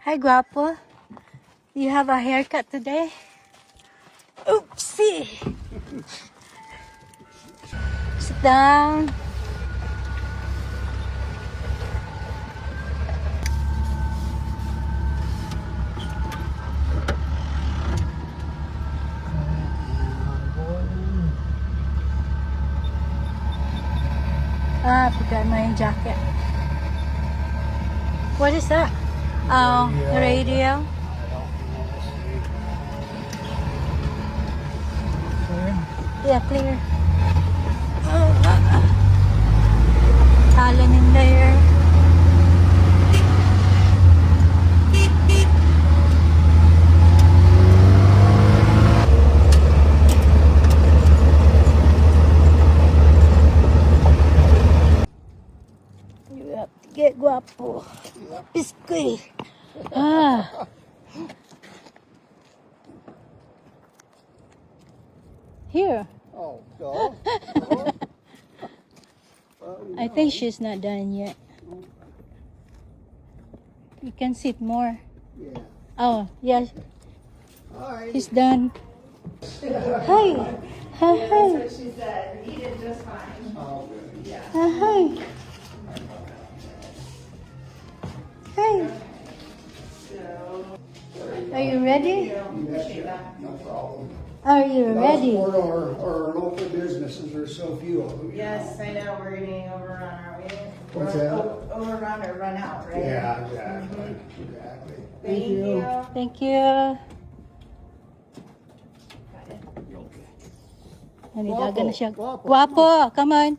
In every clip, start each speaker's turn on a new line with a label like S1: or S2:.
S1: Hi, Guapo. You have a haircut today? Oopsie! Sit down. I forgot my jacket. What is that? Oh, radio. Yeah, clear. Talon in there. You have to get Guapo. Biscuit. Ah. Here.
S2: Oh, so?
S1: I think she's not done yet. You can sit more.
S2: Yeah.
S1: Oh, yes.
S2: All right.
S1: He's done. Hi. Hi, hi.
S3: She said he did just fine.
S2: Oh, good.
S3: Yeah.
S1: Hi. Hi.
S3: So,
S1: Are you ready?
S3: appreciate that.
S2: No problem.
S1: Are you ready?
S2: For our local businesses, there's so few of them.
S3: Yes, I know we're getting overrun, aren't we?
S2: What's
S3: Or
S2: that?
S3: Overrun or run out, right?
S2: Yeah, exactly. Exactly.
S3: Thank you.
S1: Thank you. Nanidaga na siya.
S2: Guapo.
S1: Guapo, come on.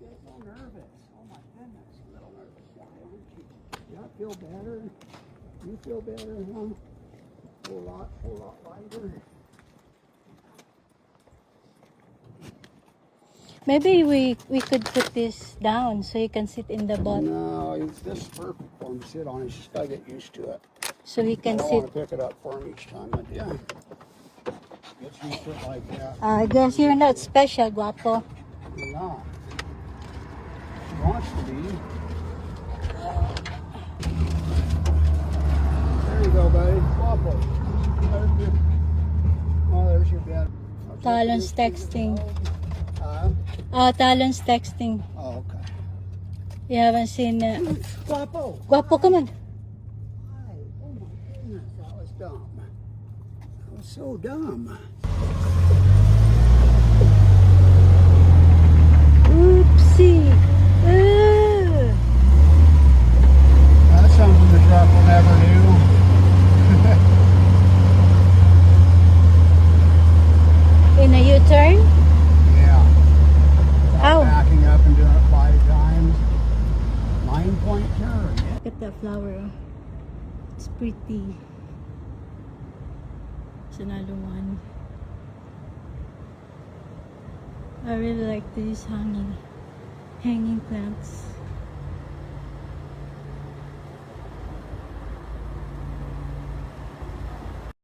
S2: Get so nervous. Oh my goodness. A little nervous. Yeah, feel better. You feel better, huh? Whole lot lighter.
S1: Maybe we could put this down so you can sit in the bottom.
S2: No, this is perfect for him to sit on. He's just got to get used to it.
S1: So he
S2: I
S1: can
S2: don't
S1: sit.
S2: want to pick it up for him each time. But yeah. Gets used to it like that.
S1: I guess you're not special, Guapo.
S2: You're not. He wants to be. There you go, buddy. Guapo. There's your bed.
S1: Talon's texting.
S2: Huh?
S1: Talon's texting.
S2: Oh, okay.
S1: You haven't seen
S2: Guapo.
S1: Guapo, come on.
S2: Hi. Oh my goodness, that was dumb. That was so dumb.
S1: Oopsie.
S2: That's something the truck will never do.
S1: In a U-turn?
S2: Yeah.
S1: How?
S2: Backing up and doing it 5 times. 9-point turn.
S1: Look at that flower. It's pretty. It's another one. I really like these hanging plants.